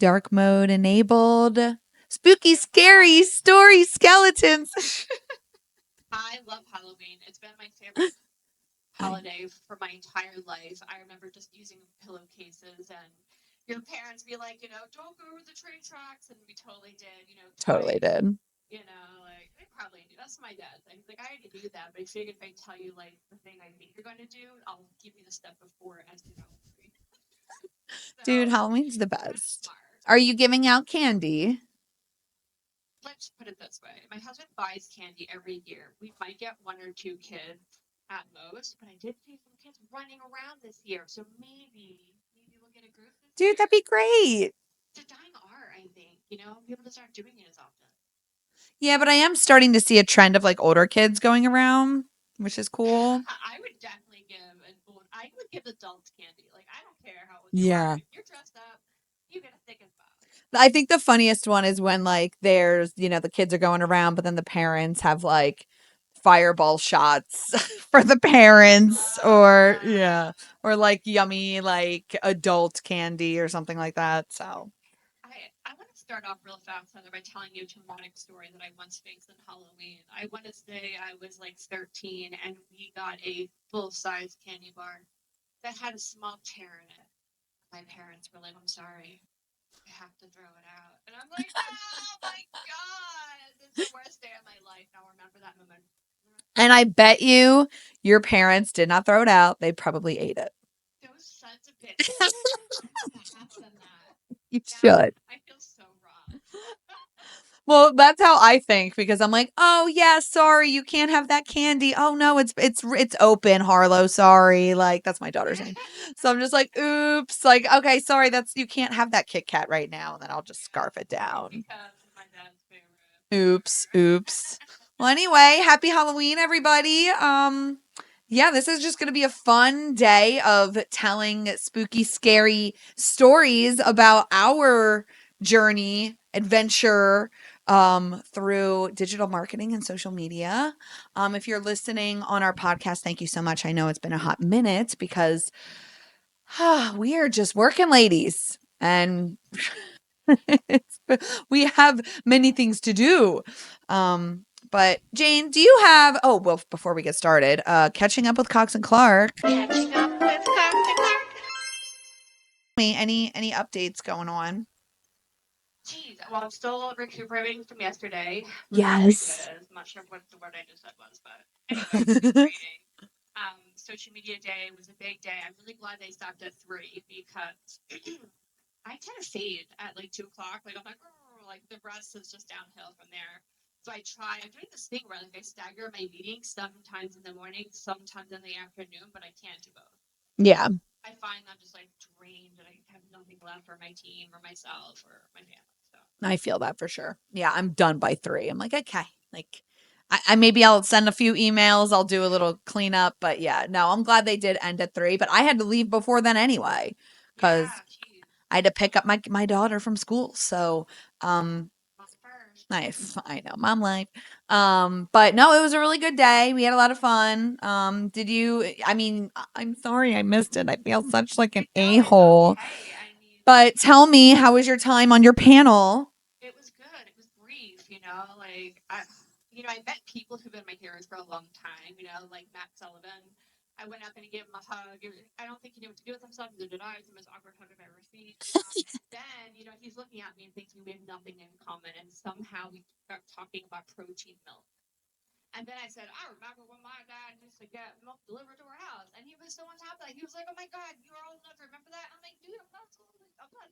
Dark mode enabled. Spooky, scary story skeletons. I love Halloween. It's been my favorite holiday for my entire life. I remember just using pillowcases and your parents be like, don't go over the train tracks. And we totally did, Totally did. Like they probably do. That's my dad thing. Like, I already do that, but if I tell you like the thing I think you're going to do, I'll give you the step before as you know. Dude, Halloween's the best. Are you giving out candy? Let's put it this way. My husband buys candy every year. We might get one or two kids at most, but I did see some kids running around this year. So maybe we'll get a group this year. Dude, that'd be great. It's a dying art, I think. People to start doing it as often. Yeah, but I am starting to see a trend of like older kids going around, which is cool. I would definitely I would give adults candy. Like, I don't care how old you are. If you're dressed up, you get a thick as fuck. I think the funniest one is when like there's, the kids are going around, but then the parents have like fireball shots for the parents or like yummy like adult candy or something like that. So I want to start off real fast, Heather, by telling you a traumatic story that I once faced in Halloween. I want to say I was like 13 and we got a full-size candy bar that had a small tear in it. My parents were like, I'm sorry, I have to throw it out. And I'm like, oh my God, it's the worst day of my life. I'll remember that moment. And I bet you your parents did not throw it out. They probably ate it. Those sons of bitches. You should. I feel so wrong. Well, that's how I think because I'm like, oh yeah, sorry, you can't have that candy. Oh no, it's open, Harlow. Sorry, like that's my daughter's name. So I'm just like, oops, like okay, sorry, you can't have that Kit Kat right now, and then I'll just scarf it down. Oops. Well, anyway, happy Halloween, everybody. Yeah, this is just going to be a fun day of telling spooky, scary stories about our journey, adventure through digital marketing and social media. If you're listening on our podcast, thank you so much. I know it's been a hot minute because we are just working ladies and we have many things to do. But Jane, do you have, before we get started, catching up with Cox and Clark. Catching up with Cox and Clark. Any updates going on? Geez, well, I'm still recuperating from yesterday. Yes. I'm not sure what the word I just said was, but anyway, recuperating. Social media day was a big day. I'm really glad they stopped at 3 because I tend to fade at like 2 o'clock. Like, I'm like the rest is just downhill from there. So I'm doing this thing where like I stagger my meetings sometimes in the morning, sometimes in the afternoon, but I can't do both. Yeah. I find I'm just like drained and I have nothing left for my team or myself or my family. So I feel that for sure. Yeah, I'm done by 3. I'm like, okay, like I maybe I'll send a few emails, I'll do a little cleanup, but yeah, no, I'm glad they did end at 3, but I had to leave before then anyway because I had to pick up my daughter from school. So, I know, mom life. But no, it was a really good day. We had a lot of fun. I'm sorry I missed it. I feel such like an a-hole. But tell me, how was your time on your panel? It was good. It was brief, like I met people who've been my heroes for a long time, like Matt Sullivan. I went up and gave him a hug. I don't think he knew what to do with himself. Neither did I. It was the most awkward hug I've ever seen. Then, he's looking at me and thinks we have nothing in common. And somehow we start talking about protein milk. And then I said, I remember when my dad used to get milk delivered to our house. And he was so on top of that. He was like, oh my God, you're old enough to remember that? I'm like, dude, I'm not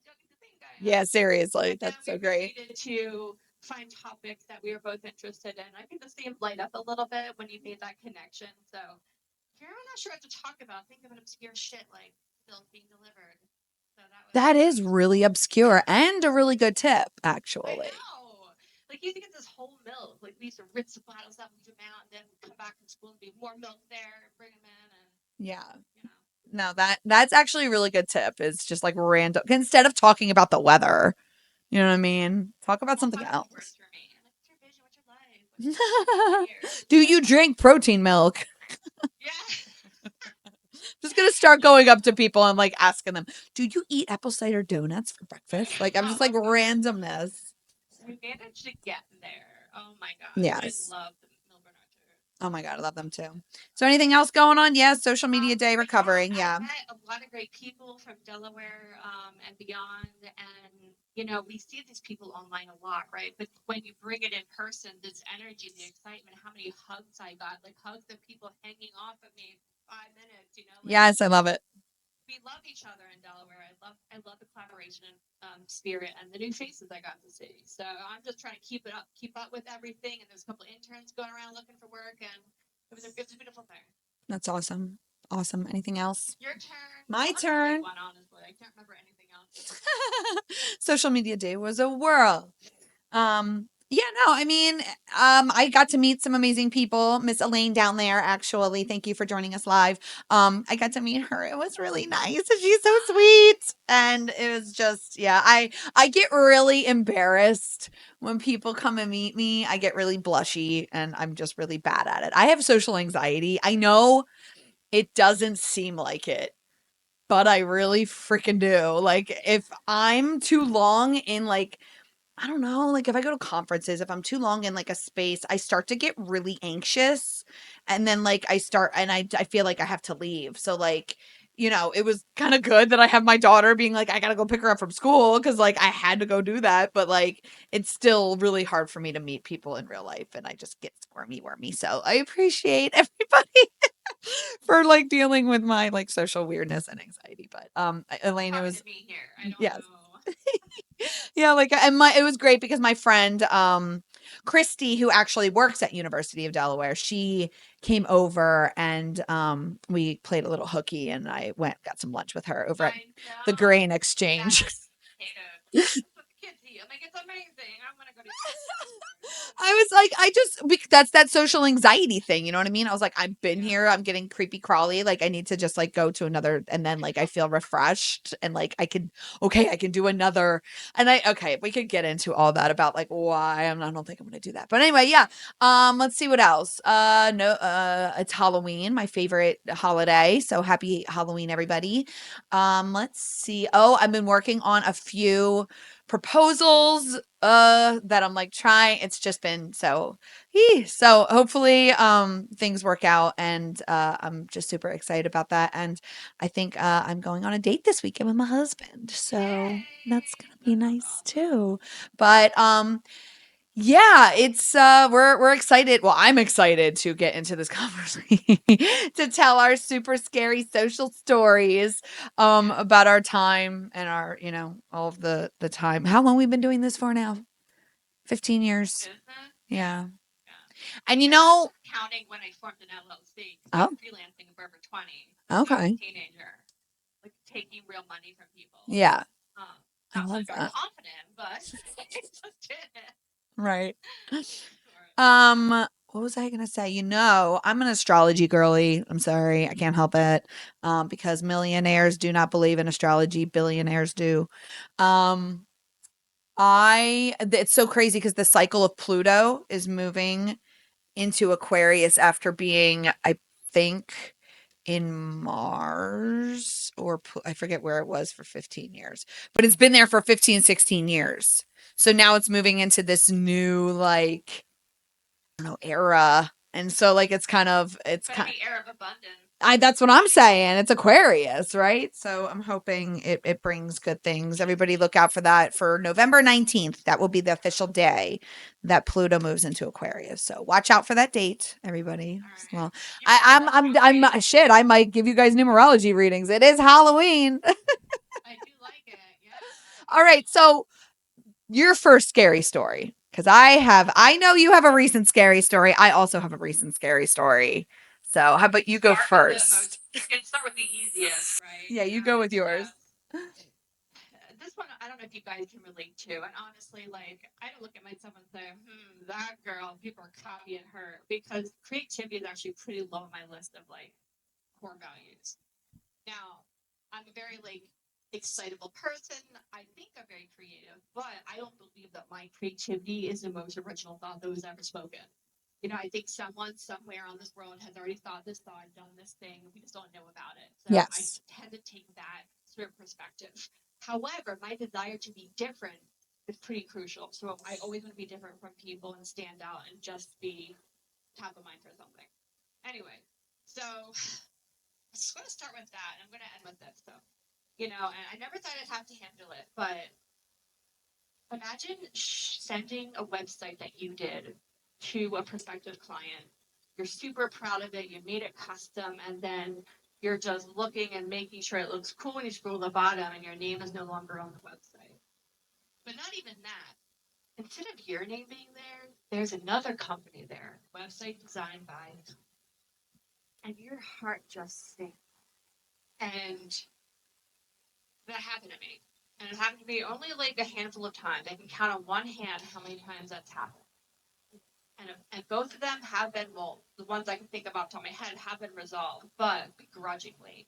joking to think I am. Yeah, seriously. That's so great. We needed to find topics that we were both interested in. I think the same light up a little bit when you made that connection. So if you're not sure what to talk about, think of an obscure shit like milk being delivered. So that is really obscure and a really good tip, actually. I know. Like, you used to get this whole milk. Like, we used to rinse the bottles up, leave them out, and then come back from school and be more milk there and bring them in. And yeah. No, that's actually a really good tip. It's just like random. Instead of talking about the weather, you know what I mean? Talk about something else. What's your vision? What's your life? Do you drink protein milk? Yeah. Just gonna gonna start going up to people and like asking them, "Do you eat apple cider donuts for breakfast?" Like I'm just like randomness. We managed to get there. Oh my gosh. Yes. I love the Milburn Archer. Oh my God, I love them too. So anything else going on? Yes, social media day recovering. Yeah. I met a lot of great people from Delaware and beyond. And, you know, we see these people online a lot, right? But when you bring it in person, this energy, the excitement, how many hugs I got, like hugs of people hanging off of me 5 minutes, you know? Like, Yes, I love it. we love each other in Delaware. I love the collaboration spirit and the new faces I got to see. So I'm just trying to keep up with everything. And there's a couple of interns going around looking for work, and it was a beautiful thing. That's awesome. Awesome. Anything else? Your turn. My That was a turn. great one, honestly. I can't remember anything else. Social media day was a whirl. Yeah, no, I mean, I got to meet some amazing people. Miss Elaine down there, actually. Thank you for joining us live. I got to meet her. It was really nice. And she's so sweet. And it was just, yeah, I get really embarrassed when people come and meet me. I get really blushy and I'm just really bad at it. I have social anxiety. I know it doesn't seem like it, but I really freaking do. Like if I'm too long in like I don't know, like if I go to conferences, if I'm too long in like a space, I start to get really anxious and then like I feel like I have to leave. So like, you know, it was kind of good that I have my daughter being like I got to go pick her up from school cuz like I had to go do that, but like it's still really hard for me to meet people in real life and I just get wormy. So I appreciate everybody for like dealing with my like social weirdness and anxiety. But Elena was Me here. I don't yes. know. Yeah, like and my it was great because my friend Christy, who actually works at University of Delaware, she came over and we played a little hooky and I got some lunch with her over at the Grain Exchange. That's what the kids eat. I'm like, it's amazing. I'm gonna go to. I was like, that's that social anxiety thing, you know what I mean? I was like, I've been here, I'm getting creepy crawly, like I need to just like go to another, and then like I feel refreshed, and like I can do another, and we could get into all that about like why I don't think I'm gonna do that, but anyway, yeah. Let's see what else. No, it's Halloween, my favorite holiday, so happy Halloween, everybody. Let's see. Oh, I've been working on a few proposals that I'm like trying. It's just been so hopefully things work out and I'm just super excited about that. And I think I'm going on a date this weekend with my husband. So that's gonna be nice too. But yeah, it's we're excited. Well, I'm excited to get into this conversation to tell our super scary social stories about our time and our, you know, all of the time. How long we've been doing this for now? 15 years. Yeah. And you know, counting when I formed an LLC, oh, freelancing for over 20. okay. Teenager, like taking real money from people. Yeah. I Not love that. confident, but right. What was I gonna say? You know, I'm an astrology girly. I'm sorry, I can't help it. Because millionaires do not believe in astrology, billionaires do. Um, it's so crazy because the cycle of Pluto is moving into Aquarius after being, I think, in Mars or I forget where it was for 15 years, but it's been there for 15, 16 years. So now it's moving into this new like I don't know era. And so like it's kind of the era of abundance. That's what I'm saying. It's Aquarius, right? So I'm hoping it brings good things. Everybody look out for that for November 19th. That will be the official day that Pluto moves into Aquarius. So watch out for that date, everybody. Right. Well, I'm shit. I might give you guys numerology readings. It is Halloween. I do like it. Yeah. All right. So your first scary story. Because I know you have a recent scary story. I also have a recent scary story. So how about you go first? You can start with the easiest, right? Yeah, you go with yours. This one, I don't know if you guys can relate to. And honestly, like, I don't look at myself and say, that girl, people are copying her. Because creativity is actually pretty low on my list of, like, core values. Now, I'm a very, like, excitable person. I think I'm very creative, but I don't believe that my creativity is the most original thought that was ever spoken. You know, I think someone somewhere on this world has already thought this thought, done this thing, and we just don't know about it. So I Yes. tend to take that sort of perspective. However, my desire to be different is pretty crucial. So I always want to be different from people and stand out and just be top of mind for something. Anyway, so I'm just going to start with that. And I'm going to end with this. So, and I never thought I'd have to handle it, but imagine sending a website that you did to a prospective client. You're super proud of it. You made it custom, and then you're just looking and making sure it looks cool when you scroll to the bottom, and your name is no longer on the website. But not even that. Instead of your name being there, there's another company there, website designed by, and your heart just sinks. And that happened to me. And it happened to me only like a handful of times. I can count on one hand how many times that's happened. And both of them have been, well, the ones I can think about top of my head have been resolved, but begrudgingly.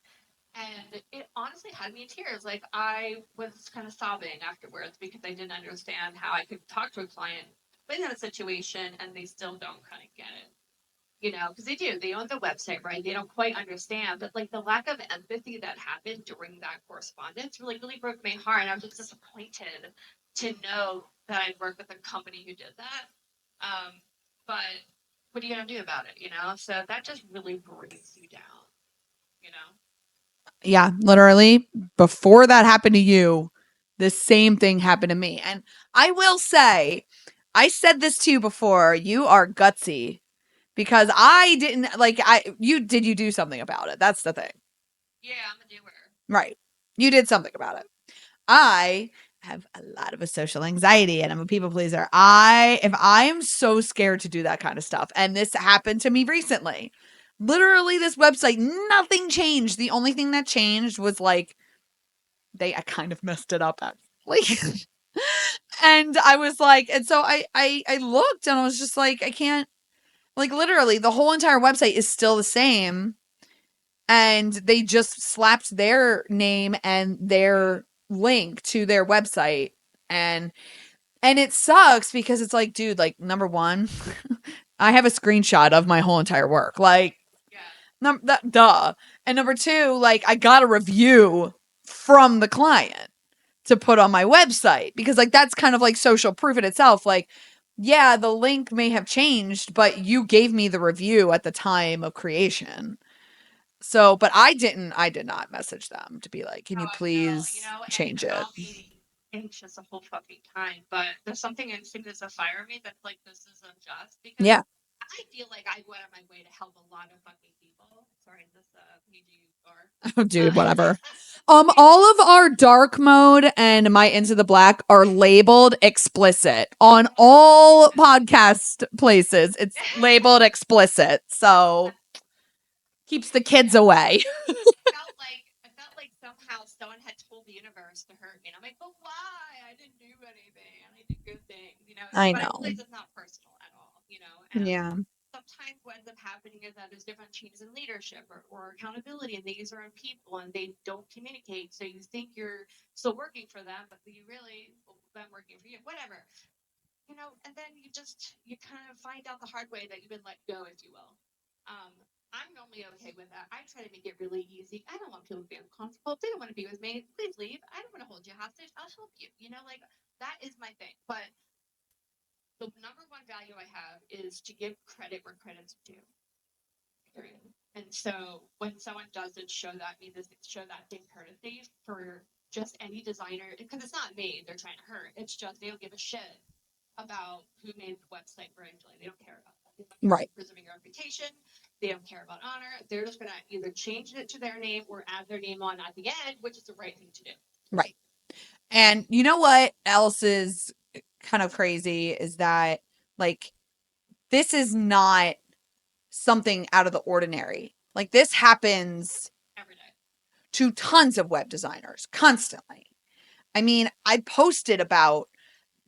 And it honestly had me in tears. Like I was kind of sobbing afterwards because I didn't understand how I could talk to a client in that situation and they still don't kind of get it. Because they own the website, right? They don't quite understand, but like the lack of empathy that happened during that correspondence really broke my heart. And I was just disappointed to know that I'd worked with a company who did that. Um, but what are you gonna do about it? So that just really breaks you down, you know? Yeah, literally before that happened to you, the same thing happened to me. And I will say, I said this to you before, you are gutsy because I didn't like you do something about it. That's the thing. Yeah, I'm a doer. Right. You did something about it. I have a lot of a social anxiety and I'm a people pleaser. If I am so scared to do that kind of stuff, and this happened to me recently. Literally, this website, nothing changed. The only thing that changed was like I kind of messed it up actually. And I was like, and so I looked and I was just like, I can't, like, literally the whole entire website is still the same. And they just slapped their name and their link to their website. And it sucks because it's like, dude, like, number one, I have a screenshot of my whole entire work. Like, duh. And number two, like, I got a review from the client to put on my website because, like, that's kind of like social proof in itself. Like, yeah, the link may have changed, but you gave me the review at the time of creation. So, but I did not message them to be like, can you please change And it? I'll be anxious the whole fucking time. But there's something instinct that's a fire in me that's like, this is unjust because Yeah. I feel like I went on my way to help a lot of fucking people. Sorry, this PG or Oh, dude, whatever. All of our dark mode and my Into the Black are labeled explicit on all podcast places. It's labeled explicit. So keeps the kids away. I felt like somehow someone had told the universe to hurt me. And I'm like, but why? I didn't do anything. I did good things. I But I know. realize it's not personal at all. And Yeah. sometimes what ends up happening is that there's different changes in leadership or accountability, and these are on people and they don't communicate. So you think you're still working for them, but you really been working for you, whatever. And then you kind of find out the hard way that you've been let go, if you will. Um, I'm normally okay with that. I try to make it really easy. I don't want people to be uncomfortable. If they don't want to be with me, please leave. I don't want to hold you hostage. I'll help you. Like that is my thing. But the number one value I have is to give credit where credit's due. Period. And so when someone doesn't show that, show that same courtesy for just any designer, because it's not me they're trying to hurt. It's just they don't give a shit about who made the website originally. They don't care about that. They don't care Right. about preserving your reputation. They don't care about honor. They're just going to either change it to their name or add their name on at the end, which is the right thing to do. Right. And you know what else is kind of crazy is that, like, this is not something out of the ordinary. Like, this happens every day to tons of web designers constantly. I mean, I posted about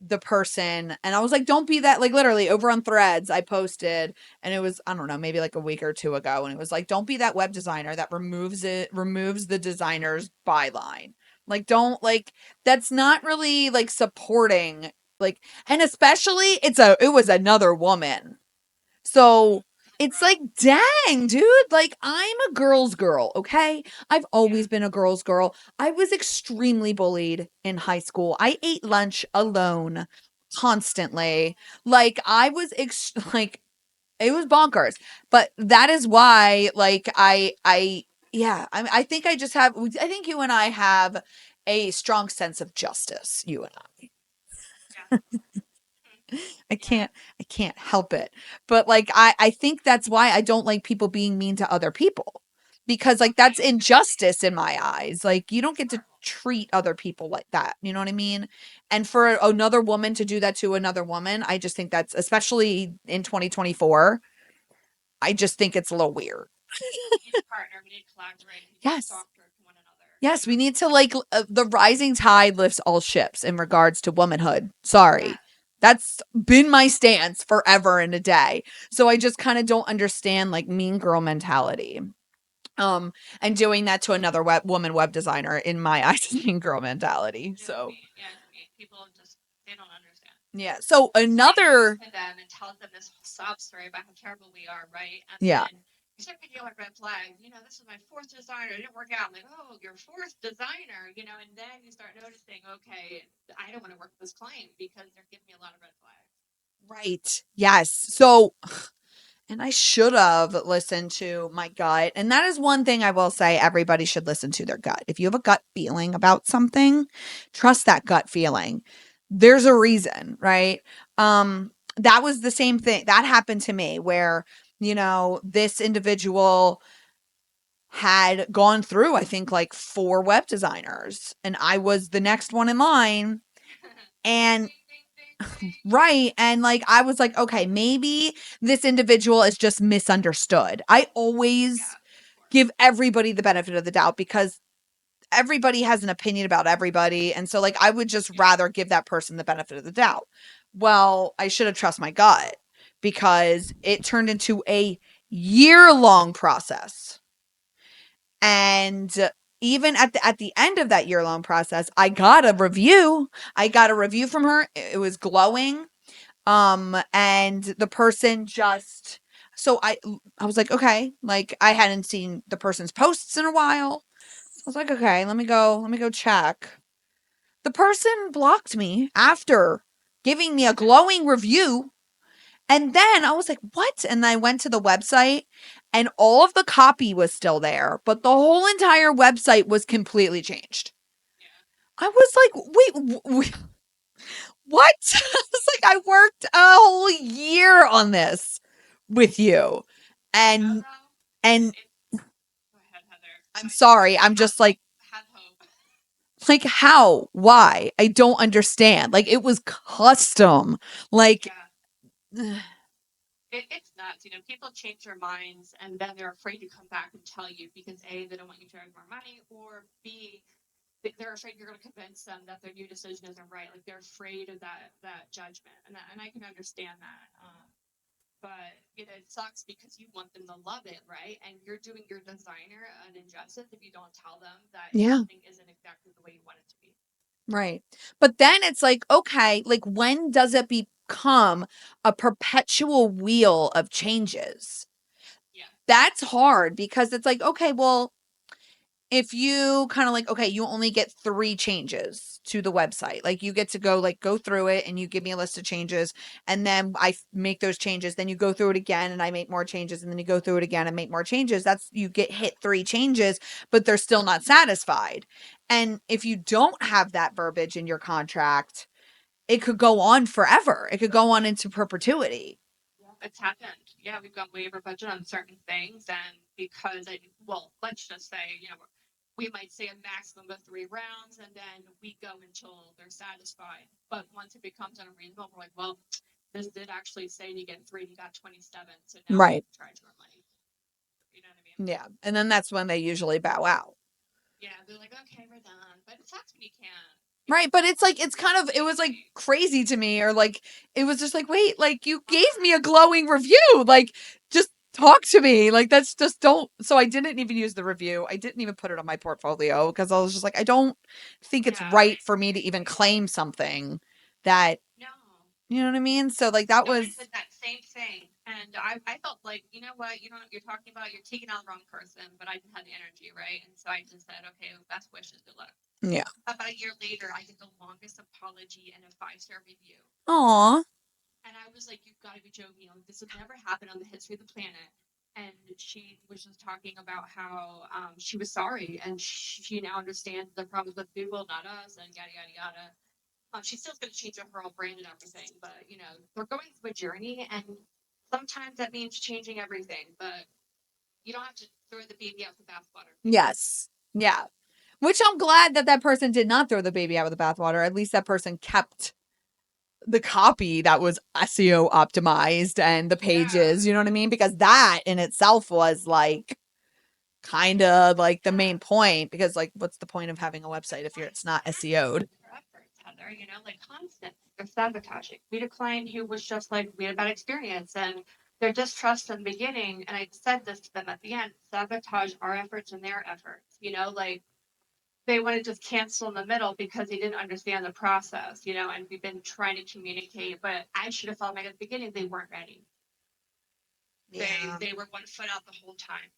the person and I was like, don't be that, like, literally over on Threads I posted, and it was, I don't know, maybe like a week or two ago, and it was like, don't be that web designer that removes the designer's byline. Like, don't, like, that's not really like supporting, like, and especially it was another woman. So It's like, dang, dude, like I'm a girl's girl, okay? I've always been a girl's girl. I was extremely bullied in high school. I ate lunch alone constantly. Like I was like it was bonkers. But that is why like I yeah, I think I just have I think you and I have a strong sense of justice, you and I. Yeah. I Yeah. can't I can't help it. But like I think that's why I don't like people being mean to other people. Because like that's Okay. injustice in my eyes. Like you don't get to Sure. treat other people like that. You know what I mean? And for another woman to do that to another woman, I just think that's especially in 2024, I just think it's a little weird. We need to partner. We need to collaborate. We need to be Yes. softer to one another. You Yes, know. we need to like the rising tide lifts all ships in regards to womanhood. Sorry. Yes. That's been my stance forever and a day. So I just kind of don't understand like mean girl mentality. And doing that to another web designer in my eyes is mean girl mentality. You know what I So mean? Yeah. I mean, people just they don't understand. yeah. So Somebody goes another to them and tells them this sob story about how terrible we are, right? And yeah. then you start picking up red flags. You know, this is my fourth designer. It didn't work out. I'm like, oh, your fourth designer. You know, and then you start noticing, okay, I don't want to work with this client because they're giving me a lot of red flags. Right. Yes. So and I should have listened to my gut. And that is one thing I will say everybody should listen to their gut. If you have a gut feeling about something, trust that gut feeling. There's a reason, right? That was the same thing. That happened to me where, this individual had gone through, I think, like 4 web designers, and I was the next one in line. And Ding, ding, ding, ding. right. And like, I was like, okay, maybe this individual is just misunderstood. I always Yeah, of course. give everybody the benefit of the doubt because everybody has an opinion about everybody. And so, like, I would just Yeah. rather give that person the benefit of the doubt. Well, I should have trust my gut because it turned into a year-long process. And even at the end of that year-long process, I got a review. I got a review from her. It was glowing. And the person just so I was like, okay, like I hadn't seen the person's posts in a while. I was like, okay, let me go check. The person blocked me after giving me a glowing review. And then I was like, what? And I went to the website and all of the copy was still there, but the whole entire website was completely changed. Yeah. I was like, wait, what? I was like, I worked a whole year on this with you. You know, And though, and it's. Go ahead, Heather. I'm sorry. I'm Have just like have hope. how? Why? I don't understand. Like it was custom. Like Yeah. It's nuts. You know, people change their minds and then they're afraid to come back and tell you because A, they don't want you to earn more money, or B, they're afraid you're going to convince them that their new decision isn't right. Like they're afraid of that judgment, and I can understand that. But it sucks because you want them to love it, right? And you're doing your designer an injustice if you don't tell them that yeah. something isn't exactly the way you want it to be. Right. But then it's like, okay, like when does it become a perpetual wheel of changes? Yeah, That's hard because it's like, okay, well, if you kind of like, okay, you only get 3 changes to the website. Like you get to go through it and you give me a list of changes and then make those changes. Then you go through it again and I make more changes and then you go through it again and make more changes. That's you get hit 3 changes, but they're still not satisfied. And if you don't have that verbiage in your contract, it could go on forever. It could go on into perpetuity. it's happened. Yeah, we've got way over budget on certain things, and because well, let's just say, we might say a maximum of 3 rounds, and then we go until they're satisfied. But once it becomes unreasonable, we're like, well, this did actually say you get 3, you got 27, so now we Right. have to charge more money. You know what I mean? Yeah. And then that's when they usually bow out. Yeah, they're like, okay, we're done. But it sucks when you can't. Right, but it's like it was like crazy to me or like it was just like wait, like you gave me a glowing review, like just talk to me. Like that's just don't so I didn't even use the review. I didn't even put it on my portfolio because I was just like I don't think it's Yeah, right for me to even claim something that no. you know what I mean? So like that No, I was said that same thing. And I felt like, you know what, you know what you're talking about, you're taking on the wrong person, but I didn't have the energy, right? And so I just said, okay, well, best wishes, good luck. Yeah. About a year later, I get the longest apology and a 5-star review. Aw. And I was like, you've got to be joking. Like, this has never happened on the history of the planet. And she was just talking about how she was sorry and she now understands the problems with Google, not us, and yada, yada, yada. She's still going to change up her whole brand and everything, but you know, they're going through a journey, and sometimes that means changing everything. But you don't have to throw the baby out with the bathwater. Yes. Yeah. Which I'm glad that that person did not throw the baby out with the bathwater. At least that person kept the copy that was SEO optimized and the Yeah, pages, you know what I mean? Because that in itself was like kind of like the main point, because like what's the point of having a website if it's not SEO'd? their efforts, Heather. You know, like constant. They're sabotaging. We had a client who was just like, we had a bad experience, and their distrust in the beginning, and I said this to them at the end, sabotage our efforts and their efforts. You know, like they want to just cancel in the middle because they didn't understand the process, you know, and we've been trying to communicate, but I should have felt like at the beginning they weren't ready. Yeah. They were 1 foot out the whole time.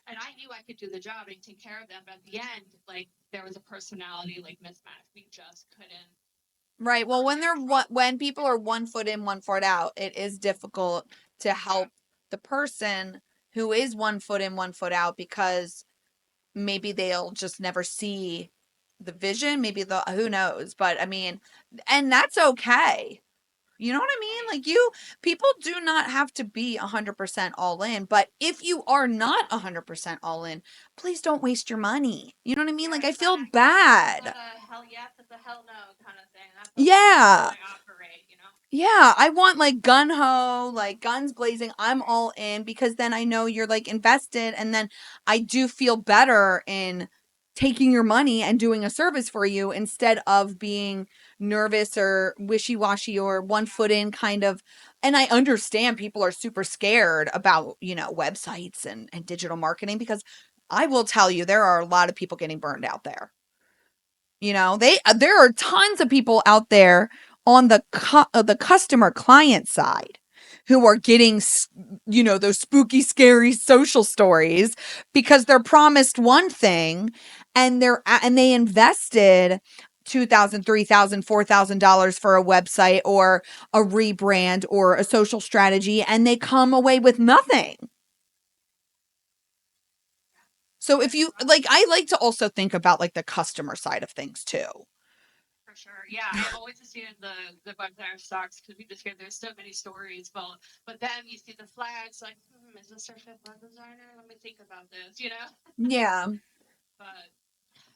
And I knew I could do the job and take care of them, but at the end, like there was a personality like mismatch. We just couldn't. Right. Well, when people are 1 foot in, 1 foot out, it is difficult to help the person who is 1 foot in, 1 foot out, because maybe they'll just never see the vision. Maybe the who knows. But I mean, and that's okay. You know what I mean? Right. Like people do not have to be 100% all in, but if you are not 100% all in, please don't waste your money. You know what I mean? Yeah, Like I feel exactly. It's bad. not a hell yes, it's a hell no kind of thing. That's how Yeah. I operate, you know? Yeah, I want like gun ho, like guns blazing. I'm all in, because then I know you're like invested, and then I do feel better in taking your money and doing a service for you instead of being nervous or wishy-washy or 1 foot in kind of. And I understand people are super scared about, websites and digital marketing, because I will tell you there are a lot of people getting burned out there. There are tons of people out there on the customer client side who are getting, those spooky, scary social stories because they're promised one thing, and they invested $2,000, $3,000, $4,000 for a website or a rebrand or a social strategy, and they come away with nothing. So if you like, I like to also think about like the customer side of things too. For sure. Yeah, I always assume the bug there sucks because we just hear there's so many stories. But then you see the flags like, is this our fifth web designer? Let me think about this, you know? Yeah. But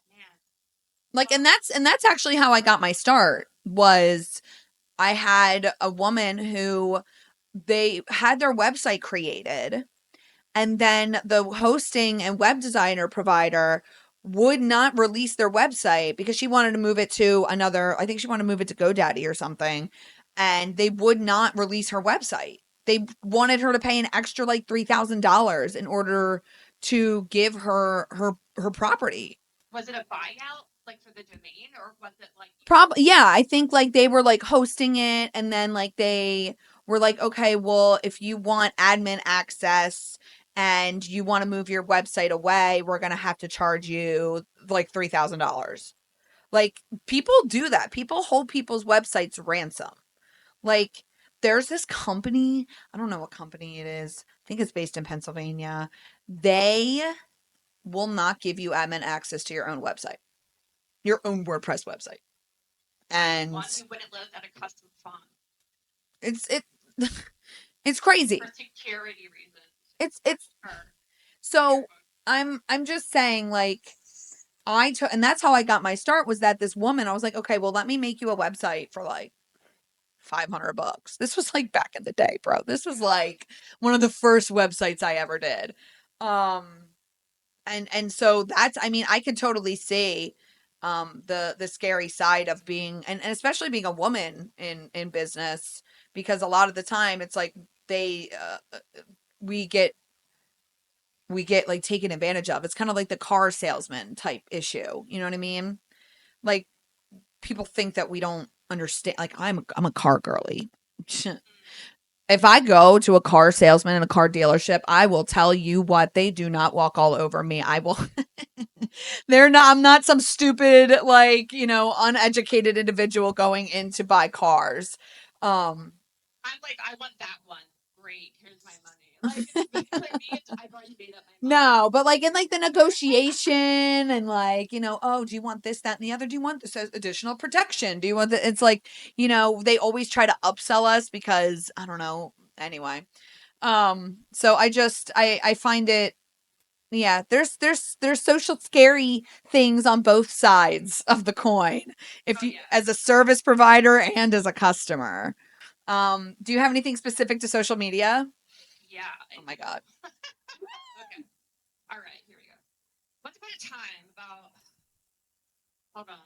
man, Like, well, and that's actually how I got my start. Was I had a woman who, they had their website created, and then the hosting and web designer provider would not release their website because she wanted to move it to another, I think she wanted to move it to GoDaddy or something, and they would not release her website. They wanted her to pay an extra like $3,000 in order to give her property. was it a buyout like for the domain or was it like Probably, yeah. I think like they were like hosting it, and then like they were like, okay, well, if you want admin access and you want to move your website away, we're gonna have to charge you like $3,000. Like, people do that. People hold people's websites ransom. Like, there's this company, I don't know what company it is. I think it's based in Pennsylvania. They will not give you admin access to your own website, your own WordPress website. And one who wouldn't live at a custom font it's it's for crazy. security reasons? It's Or so air quotes. I'm just saying, like, I took, and that's how I got my start, was that this woman, I was like, okay, well, let me make you a website for like $500. This was like back in the day, bro. This was like one of the first websites I ever did. Um and so that's, I mean, I can totally see the scary side of being, and especially being a woman in business, because a lot of the time it's like they we get we get like taken advantage of. It's kind of like the car salesman type issue. You know what I mean? Like, people think that we don't understand. Like, I'm a car girly. If I go to a car salesman in a car dealership, I will tell you what, they do not walk all over me. I will they're not I'm not some stupid, like, uneducated individual going in to buy cars. Um I'm like, I want that one. Great, here's my money. Like, I've already made up my mind. No, but like in like the negotiation and like, oh, do you want this, that, and the other? Do you want this as additional protection? Do you want the, it's like, they always try to upsell us because I don't know. Anyway. So I find it, yeah, there's social scary things on both sides of the coin. If Oh you yeah, as a service provider and as a customer. Do you have anything specific to social media? yeah. Oh my God. Okay, all right, here we go. Once upon a time, about hold on,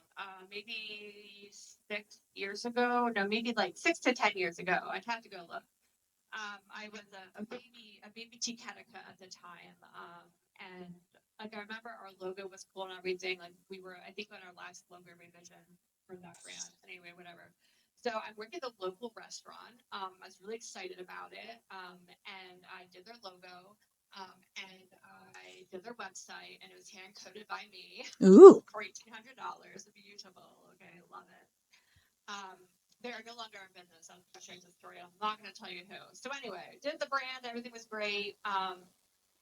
maybe 6 years ago. No, maybe like 6 to 10 years ago. I'd have to go look. I was a baby Chicanico at the time. And like I remember our logo was cool and everything. Like we were, I think, on our last logo revision for that brand. Anyway, whatever. So I'm working at a local restaurant. I was really excited about it. And I did their logo. And I did their website, and it was hand coded by me Ooh. for $1,800. Beautiful. Okay, love it. Um, they're no longer in business. I'm sharing the story. I'm not going to tell you who. So anyway, did the brand. Everything was great.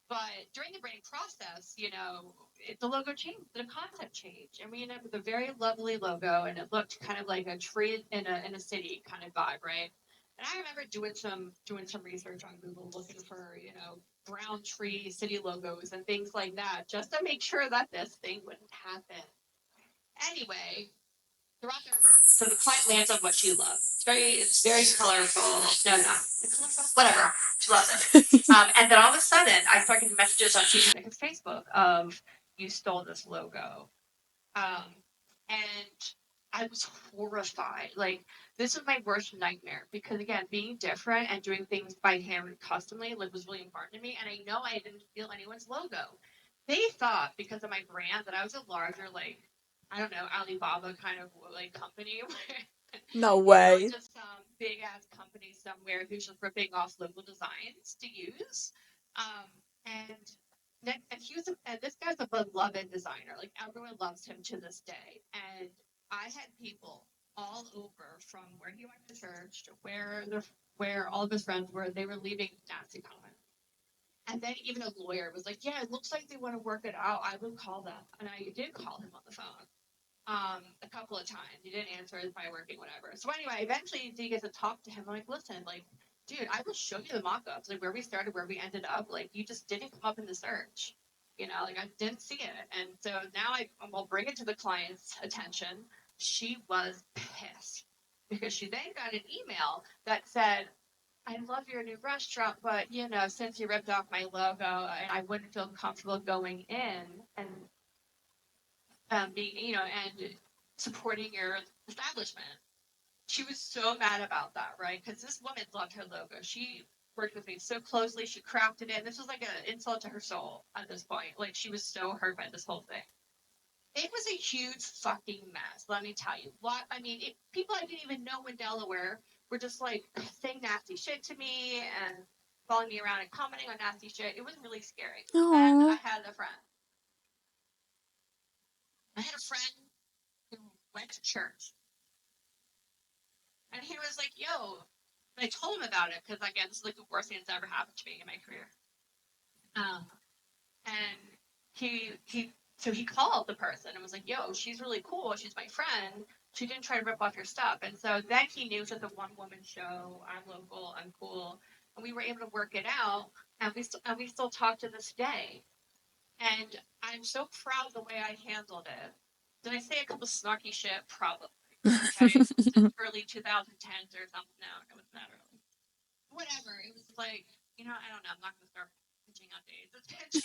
But during the branding process, the logo changed, the concept changed, and we ended up with a very lovely logo, and it looked kind of like a tree in a city kind of vibe, right? And I remember doing some research on Google, looking for brown tree city logos and things like that, just to make sure that this thing wouldn't happen. Anyway, so the client lands on what she loves. It's very colorful. No, not colorful. Whatever. She loves it. And then all of a sudden, I start getting messages on Facebook of you stole this logo. Um, and I was horrified. Like this was my worst nightmare because again, being different and doing things by hand customly was really important to me. And I know I didn't steal anyone's logo. They thought because of my brand that I was a larger, like, I don't know, Alibaba kind of like company. No way. Just some big ass company somewhere who's just ripping off local designs to use. And and this guy's a beloved designer. Like everyone loves him to this day. And I had people all over from where he went to church to where all of his friends were. They were leaving nasty comments. And then even a lawyer was like, "Yeah, it looks like they want to work it out. I would call them." And I did call him on the phone a couple of times. He didn't answer. It's probably working, whatever. So anyway, eventually you get to talk to him. I'm like, listen, like, dude, I will show you the mock-ups, like where we started, where we ended up. Like, you just didn't come up in the search. Like I didn't see it. And so now I will bring it to the client's attention. She was pissed because she then got an email that said, I love your new restaurant, but since you ripped off my logo, I wouldn't feel comfortable going in and being, and supporting your establishment. She was so mad about that, right? Because this woman loved her logo. She worked with me so closely. She crafted it. And this was like an insult to her soul at this point. Like she was so hurt by this whole thing. It was a huge fucking mess. Let me tell you. What I mean, people I didn't even know in Delaware were just like saying nasty shit to me and following me around and commenting on nasty shit. It was really scary. Then Aww. I had a friend who went to church. And he was like, yo, and I told him about it because, again, this is like the worst thing that's ever happened to me in my career. Um, and so he called the person and was like, yo, she's really cool. She's my friend. She didn't try to rip off your stuff. And so then he knew that the one woman show, I'm local, I'm cool. And we were able to work it out. And we still talk to this day. And I'm so proud of the way I handled it. Did I say a couple snarky shit? Probably. Okay. Early 2010s or something. No, it was not early. Whatever. It was like, I don't know. I'm not going to start pitching on days. It's pitching.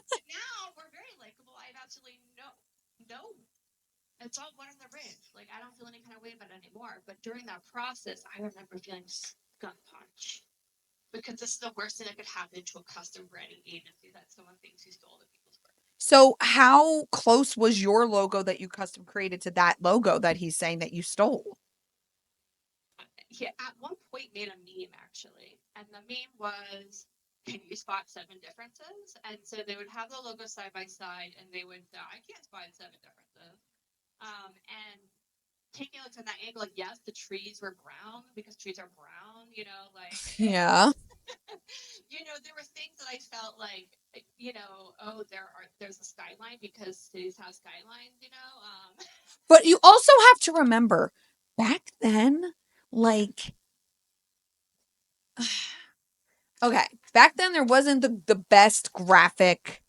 But now we're very likable. I have absolutely no. It's all one in the ridge. Like, I don't feel any kind of way about it anymore. But during that process, I remember feeling skunk punch. Because this is the worst thing that could happen to a custom branding agency that someone thinks you stole the people's work. So how close was your logo that you custom created to that logo that he's saying that you stole? he at one point made a meme actually, and the meme was, "Can you spot seven differences?" And so they would have the logo side by side, and they would say, "I can't spot seven differences." And taking it from that angle, like, yes, the trees were brown because trees are brown, like Yeah. there were things that I felt like, oh, there's a skyline because cities have skylines, But you also have to remember back then, like, okay, back then there wasn't the best graphic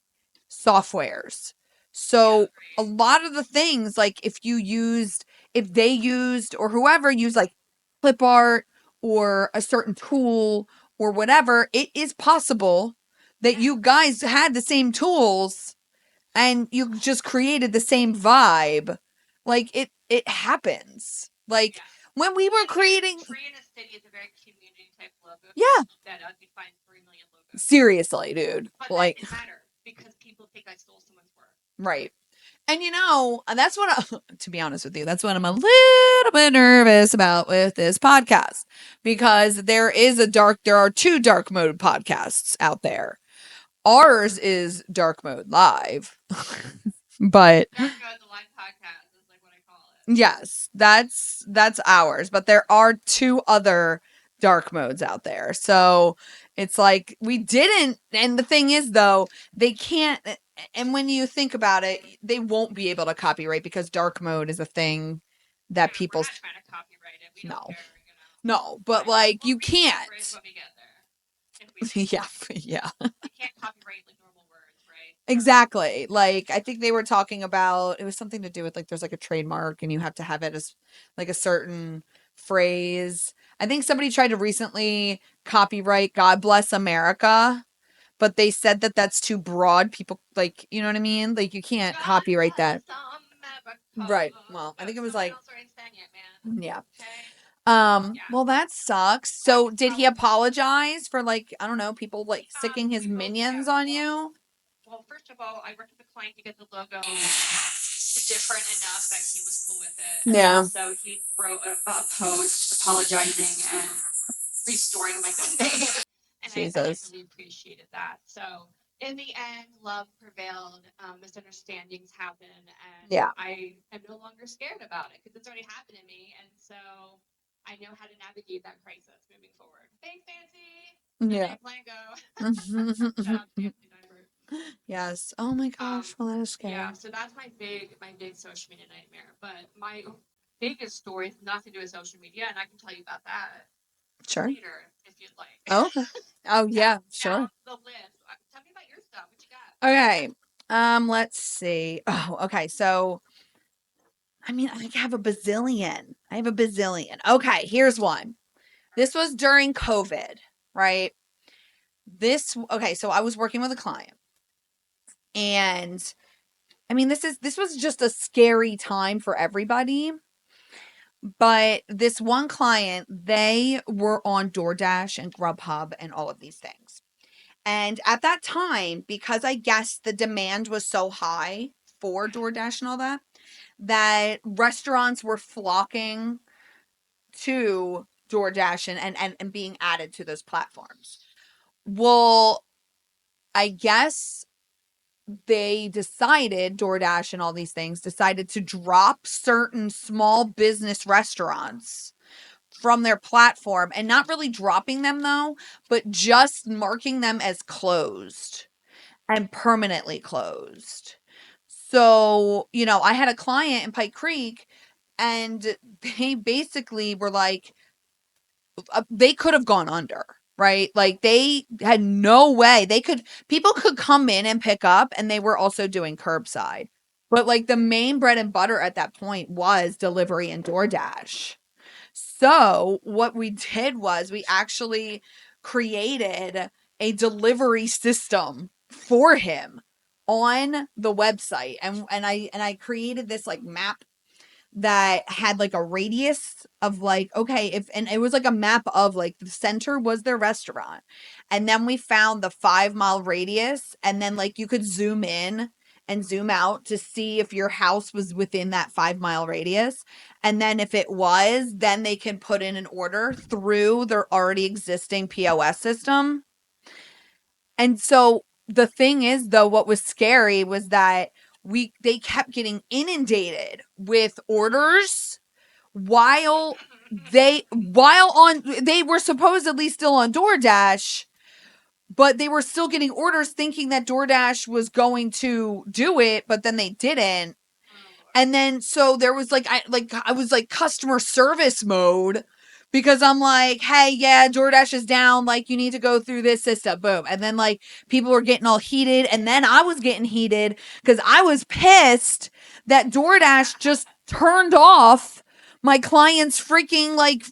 softwares. So a lot of the things, like if they used, or whoever used like clip art or a certain tool or whatever, it is possible that you guys had the same tools and you just created the same vibe. Like it happens. Like when we were creating Tree in a city is a very community type logo. Yeah. That you find 3 million logos. Seriously, dude. But Like, that didn't matter because people think I stole someone's work. right. And that's what to be honest with you, that's what I'm a little bit nervous about with this podcast, because there are two dark mode podcasts out there. Ours is dark mode live. But Dark mode, the live podcast is like what I call it. yes, that's ours, but there are two other dark modes out there. So it's like we didn't, and the thing is though, they can't, and when you think about it, they won't be able to copyright because dark mode is a thing that We're people not trying to copyright it. We don't care, No, but like you We'll can't. when we get there. If we Yeah, yeah. You can't copyright like normal words, right? Exactly. Like I think they were talking about, it was something to do with like there's like a trademark and you have to have it as like a certain phrase. I think somebody tried to recently copyright God Bless America, but they said that that's too broad. People, like, you know what I mean? Like you can't God copyright that. bless America. Right. Well, I think it was Someone like else already sang it, man. yeah. Okay. Yeah. Well, that sucks. So did he apologize for, like, I don't know, people like sicking his minions on you? Well, first of all, I worked with the client to get the logo different enough that he was cool with it. Yeah. So he wrote a post apologizing and restoring my good name. And Jesus. I really appreciated that. So in the end, love prevailed. Misunderstandings happen, and Yeah. I am no longer scared about it because it's already happened to me, and so I know how to navigate that crisis moving forward. Thanks, Fancy. Yeah. Shout out Fancy Diver. Yes. Oh my gosh. Well, that is scary. Yeah, so that's my big social media nightmare. But my biggest story has nothing to do with social media, and I can tell you about that Sure. later if you'd like. Oh, okay. Oh yeah, sure. The list. Tell me about your stuff. What you got? Okay. Let's see. Oh, okay. So, I mean, I have a bazillion. Okay, here's one. This was during COVID, right? Okay, so I was working with a client, and I mean, this was just a scary time for everybody. But this one client, they were on DoorDash and Grubhub and all of these things. And at that time, because I guess the demand was so high for DoorDash and all that, that restaurants were flocking to DoorDash and being added to those platforms. Well, I guess DoorDash and all these things decided to drop certain small business restaurants from their platform, and not really dropping them though, but just marking them as closed and permanently closed. So, I had a client in Pike Creek, and they basically were like, they could have gone under, right? Like they had no way. People could come in and pick up, and they were also doing curbside. But like the main bread and butter at that point was delivery and DoorDash. So what we did was we actually created a delivery system for him on the website, and I created this like map that had like a radius of like, okay, and it was like a map of like the center was their restaurant, and then we found the 5 mile radius, and then like you could zoom in and zoom out to see if your house was within that 5 mile radius. And then if it was, then they can put in an order through their already existing POS system. And so the thing is, though, what was scary was that they kept getting inundated with orders while they were supposedly still on DoorDash, but they were still getting orders thinking that DoorDash was going to do it, but then they didn't. And then so there was I was like customer service mode because I'm like, hey, yeah, DoorDash is down. Like, you need to go through this system. Boom. And then like people were getting all heated. And then I was getting heated because I was pissed that DoorDash just turned off my clients freaking like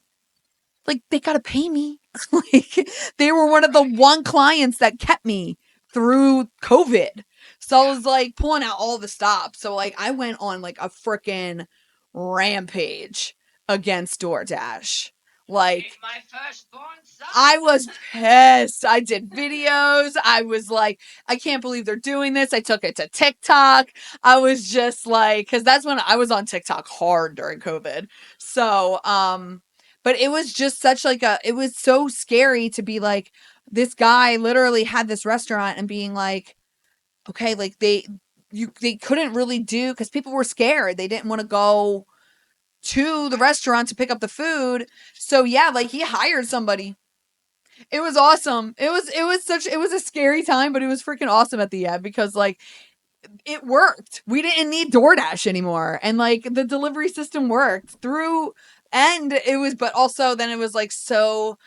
they gotta pay me. Like they were one of the one clients that kept me through COVID. So I was like pulling out all the stops. So like I went on like a freaking rampage against DoorDash. Like my firstborn son. I was pissed. I did videos. I was like, I can't believe they're doing this. I took it to TikTok. I was just like, because that's when I was on TikTok hard during COVID. So, but it was just such like it was so scary to be like, this guy literally had this restaurant and being like, okay, like they couldn't really do because people were scared. They didn't want to go to the restaurant to pick up the food. So yeah, like he hired somebody. It was awesome. It was a scary time, but it was freaking awesome at the end because like it worked. We didn't need DoorDash anymore. And like the delivery system worked through and it was but also then it was like so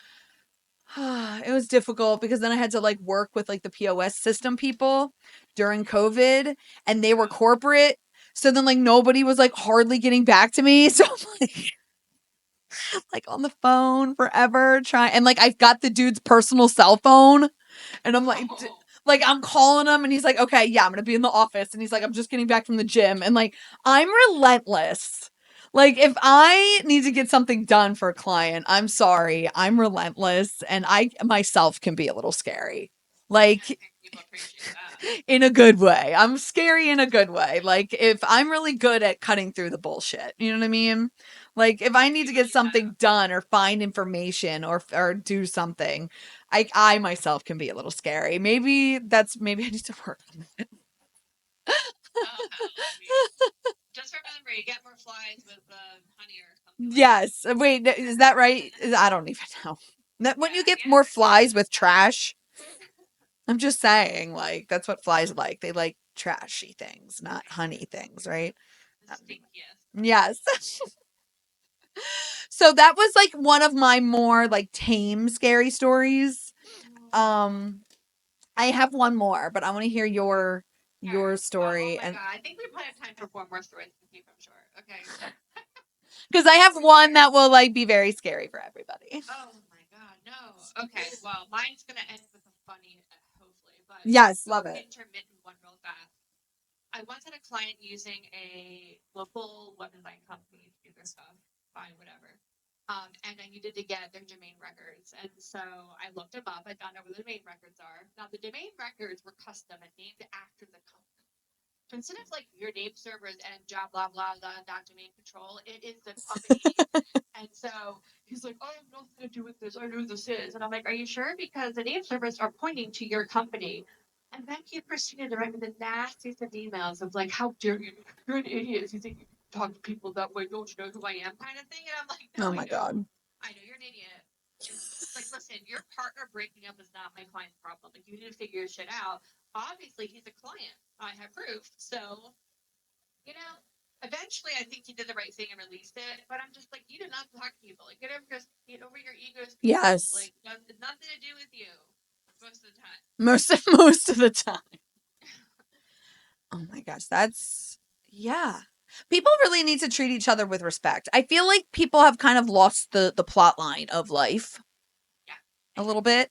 it was difficult because then I had to like work with like the POS system people during COVID and they were corporate. So then like nobody was like hardly getting back to me. So I'm like on the phone forever trying and like I've got the dude's personal cell phone and I'm like I'm calling him and he's like, okay, yeah, I'm gonna be in the office. And he's like, I'm just getting back from the gym. And like I'm relentless. Like if I need to get something done for a client, I'm sorry, I'm relentless and I myself can be a little scary. Like People appreciate that. in a good way. I'm scary in a good way. Like if I'm really good at cutting through the bullshit, you know what I mean? Like if I need to get something done or find information or do something, I myself can be a little scary. Maybe I need to work on it. Oh, hell, just remember, you get more flies with honey or something. Yes. Wait, is that right? I don't even know. That when you get more flies with trash, I'm just saying, like that's what flies like. They like trashy things, not honey things, right? The stinkiest. Yes. So that was like one of my more like tame scary stories. I have one more, but I want to hear your story Oh my and god, I think we probably have time for one more story to keep them short. Okay. because I have one that will like be very scary for everybody. Oh my god, no. Okay, well, mine's gonna end with a funny, hopefully, but Yes, love it. intermittent one real fast. I once had a client using a local web design company to do their stuff, fine, whatever. And I needed to get their domain records. And so I looked them up. I found out where the domain records are. Now, the domain records were custom and named after the company. So instead of like your name servers and job blah blah blah dot domain control, it is the company. And so he's like, "Oh, I have nothing to do with this. I know who this is." And I'm like, "Are you sure? Because the name servers are pointing to your company." And then he proceeded to write me the nastiest of emails of like, "How dare you? You're an idiot. You think you can talk to people that way? Don't you know who I am?" Kind of thing. And I'm like, "No, Oh my god. I know you're an idiot. It's like, listen, your partner breaking up is not my client's problem. Like, you need to figure your shit out. Obviously, he's a client. I have proof. So, you know, eventually, I think he did the right thing and released it. But I'm just like, you do not talk to people. Like, get over your egos. People. Yes. Like, nothing to do with you most of the time. Most of the time. Oh my gosh, that's yeah. People really need to treat each other with respect. I feel like people have kind of lost the plot line of life. Yeah. A little bit.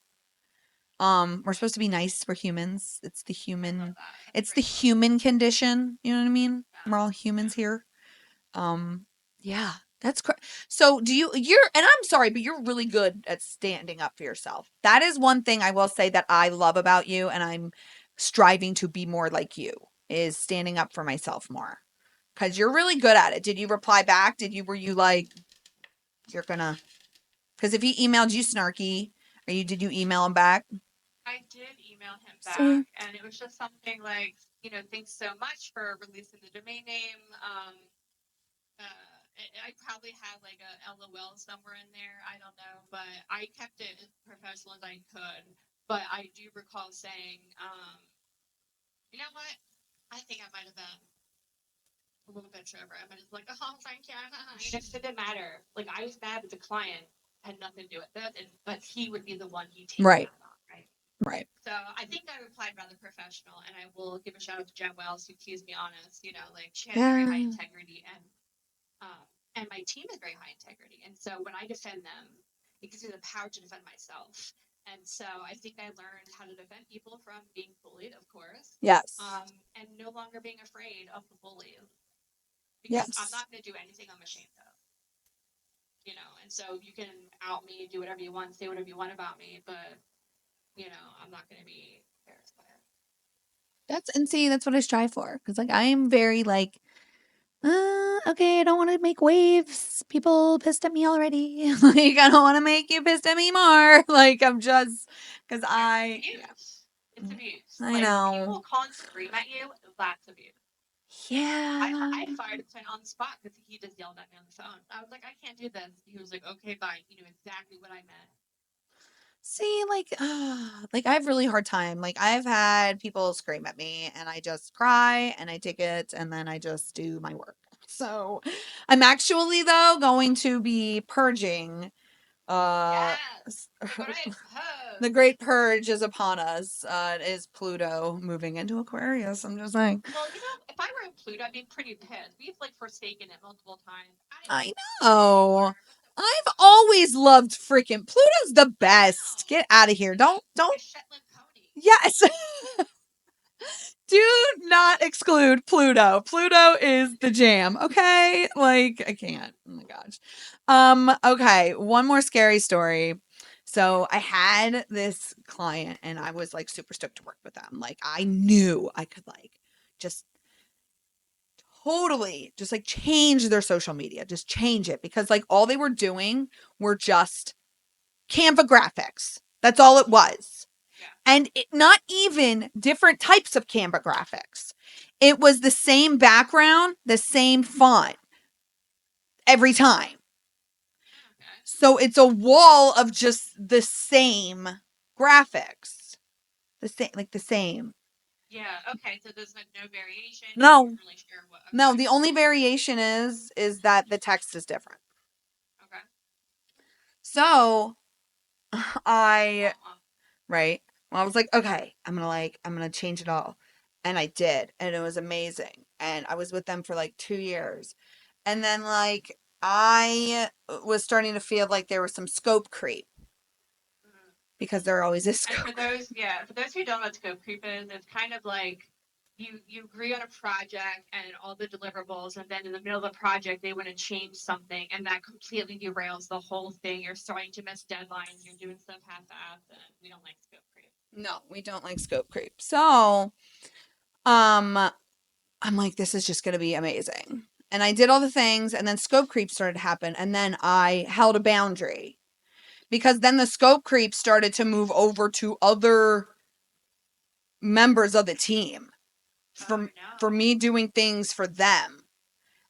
We're supposed to be nice. We're humans. It's the human condition. You know what I mean? We're all humans here. Yeah, that's so and I'm sorry, but you're really good at standing up for yourself. That is one thing I will say that I love about you, and I'm striving to be more like you is standing up for myself more. Because you're really good at it. Did you reply back? Were you like, you're gonna, because if he emailed you snarky, did you email him back? I did email him See? back, and it was just something like, thanks so much for releasing the domain name. I probably had like a LOL somewhere in there. I don't know, but I kept it as professional as I could. But I do recall saying, you know what? I think I might have been a little bit over. I might have like, oh, thank you. It didn't matter. Like I was mad, but the client had nothing to do with it, but he would be the one he takes Right. that on, right? Right. So I think I replied rather professional, and I will give a shout out to Jen Wells who keeps me honest. Like she has very high integrity, and my team is very high integrity. And so when I defend them, it gives me the power to defend myself. And so I think I learned how to defend people from being bullied, of course. Yes. And no longer being afraid of the bully. Because I'm Yes. not going to do anything I'm ashamed of. And so you can out me, do whatever you want, say whatever you want about me, but, I'm not going to be embarrassed by it. And see, that's what I strive for. Because, like, I am very, like, okay, I don't want to make waves. People pissed at me already. Like, I don't want to make you pissed at me more. Like, I'm just, because It's abuse. I like, know. People call and scream at you, that's abuse. Yeah. I fired a client on the spot because he just yelled at me on the phone. I was like, I can't do this. He was like, okay, fine. He knew exactly what I meant. See, like I have really hard time. Like, I've had people scream at me and I just cry and I take it and then I just do my work. So I'm actually, though, going to be purging. Yes. The great purge is upon us. It is Pluto moving into Aquarius. I'm just saying. Well, if I were in Pluto, I'd be pretty pissed. We've like forsaken it multiple times. I know. I've always loved freaking Pluto's the best. Get out of here. Don't. Shetland pony. Yes. Do not exclude Pluto. Pluto is the jam, okay? Like, I can't. Oh my gosh. Okay, one more scary story. So I had this client and I was like super stoked to work with them. Like, I knew I could like just totally just like change their social media, just change it, because like all they were doing were just Canva graphics. That's all it was. And not even different types of Canva graphics. It was the same background, the same font every time. So it's a wall of just the same graphics. The same. Yeah, okay. So there's like no variation. No. Really sure what, okay. No, the only variation is that the text is different. Okay. So right. Well, I was like, okay, I'm gonna change it all. And I did. And it was amazing. And I was with them for like 2 years. And then like I was starting to feel like there was some scope creep. Because there always is scope. And for those who don't know what scope creep is, it's kind of like you agree on a project and all the deliverables, and then in the middle of the project they want to change something, and that completely derails the whole thing. You're starting to miss deadlines. You're doing stuff half-assed, and we don't like scope creep. No, we don't like scope creep. So, I'm like, this is just gonna be amazing. And I did all the things, and then scope creep started to happen, and then I held a boundary. Because then the scope creep started to move over to other members of the team for me doing things for them.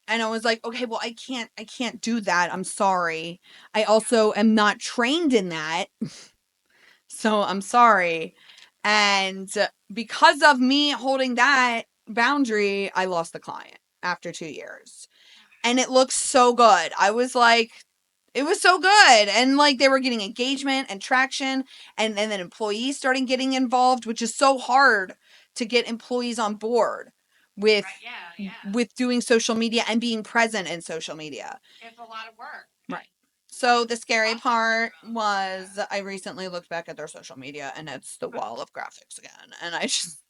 And I was like, okay, well, I can't do that. I'm sorry. I also am not trained in that. So I'm sorry. And because of me holding that boundary, I lost the client after 2 years. And it looks so good. I was like, it was so good. And like they were getting engagement and traction, and then employees starting getting involved, which is so hard to get employees on board with with doing social media and being present in social media. It's a lot of work. Right. So the scary part was I recently looked back at their social media and it's the wall of graphics again. And I just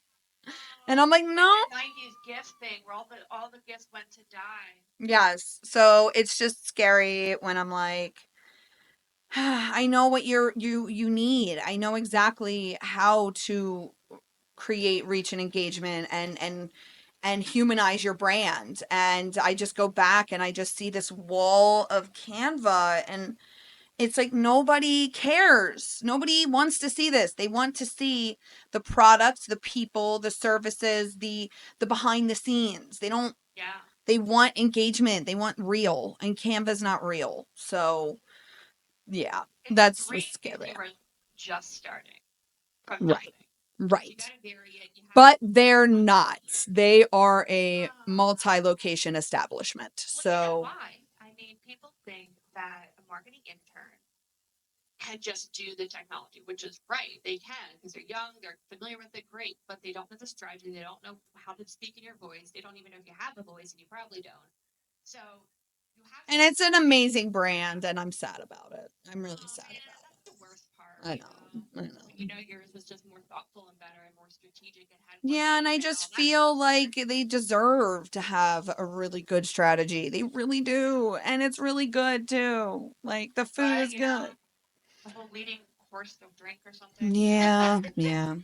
and I'm like, no. 90s gift thing where all the gifts went to die. Yes. So it's just scary when I'm like, I know what you need. I know exactly how to create reach and engagement and and humanize your brand. And I just go back and I just see this wall of Canva, and it's like nobody cares. Nobody wants to see this. They want to see the products, the people, the services, the behind the scenes. They don't Yeah. they want engagement. They want real, and Canva's not real. So, yeah, It's that's great if scary. you were just starting from Right. nothing. But you Right. gotta vary it. You have But to they're find not. color. They are a Ah. multi-location establishment. Well, you know So, why? I mean, people think that a marketing intern can just do the technology, which is right. They can because they're young, they're familiar with it, great, but they don't know the strategy. They don't know how to speak in your voice. They don't even know if you have a voice, and you probably don't. So you have to and it's an amazing brand, and I'm sad about it. I'm really oh sad man, about that's the worst part, it. I you know. know. I When you know. know yours was just more thoughtful and better and more strategic and had more Yeah, and I engagement and just all that feel stuff there. like they deserve to have a really good strategy. They really do. And it's really good too. Like the food But is you know, good. the whole leading course of drink or something. Yeah, yeah.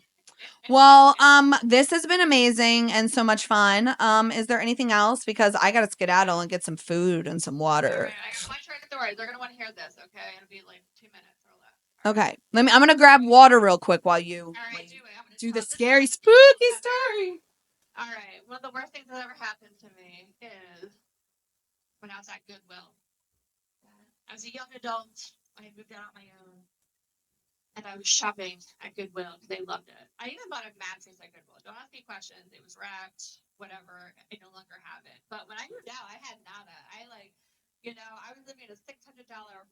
Well, this has been amazing and so much fun. Is there anything else? Because I gotta skedaddle and get some food and some All water. right, I gotta punch right at the door. They're gonna want to hear this, okay? It'll be like 2 minutes or less. All right. Okay. I'm gonna grab water real quick while you All right, do it. I'm gonna do the tell this is scary like a deep spooky ever. story. All right. One of the worst things that ever happened to me is when I was at Goodwill. As a young adult, I had moved out on my own, and I was shopping at Goodwill because they loved it. I even bought a mattress at Goodwill. Don't ask me questions. It was wrapped, whatever. I no longer have it. But when I moved out, I had nada. I like, you know, I was living in a $600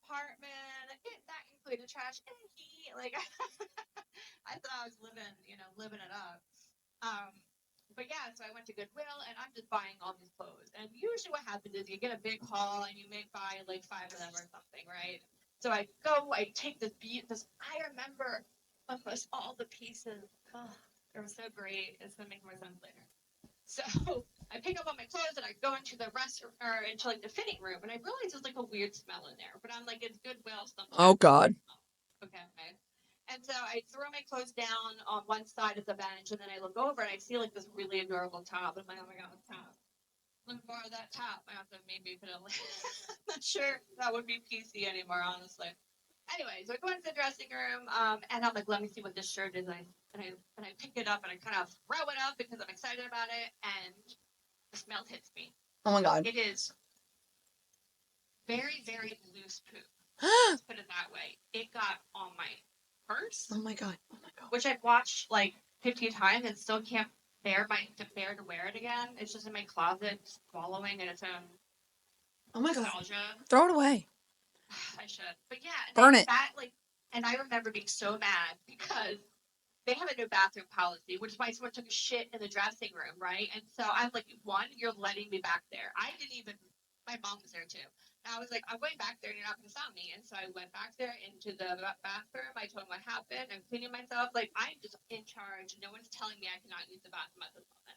apartment. That included trash and heat. Like, I thought I was living, you know, living it up. Um, but yeah, so I went to Goodwill and I'm just buying all these clothes. And usually what happens is you get a big haul and you may buy like five of them or something, right? So I go, I take this. I remember almost all the pieces. Oh, they were so great. It's gonna make more sense later. So I pick up all my clothes and I go into the restaurant or into like the fitting room and I realize there's like a weird smell in there. But I'm like, it's Goodwill, something. Oh God. Okay. And so I throw my clothes down on one side of the bench, and then I look over and I see like this really adorable top. I'm like, oh my god, top. Look more of that top. I have to maybe put a. I'm not sure that would be PC anymore, honestly. Anyway, so I go into the dressing room, and I'm like, let me see what this shirt is. And I pick it up and I kind of throw it up because I'm excited about it, and the smell hits me. Oh my God. It is very, very loose poop. Let's put it that way. It got on my purse, Oh my God. Oh my God. which I've watched like 50 times and still can't bear to wear it again. It's just in my closet, swallowing in its own Oh my God. nostalgia. Throw it away. I should, but yeah, Burn it. that like, and I remember being so mad because they have a new bathroom policy, which is why someone took a shit in the dressing room, right? And so I'm like, one, you're letting me back there. I didn't even. My mom was there too. And I was like, I'm going back there, and you're not going to stop me. And so I went back there into the bathroom. I told them what happened. I'm cleaning myself. Like I'm just in charge. No one's telling me I cannot use the bathroom at this moment.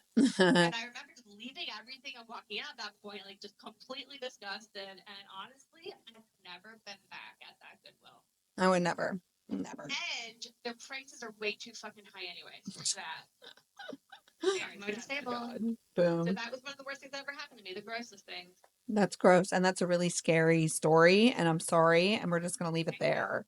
And I remember just leaving everything and walking out at that point, like just completely disgusted. And honestly, I've never been back at that Goodwill. I would never. Never. And their prices are way too fucking high anyway. That very Oh unstable. God. So Boom. that was one of the worst things that ever happened to me. The grossest things. That's gross. And that's a really scary story. And I'm sorry. And we're just going to leave it there.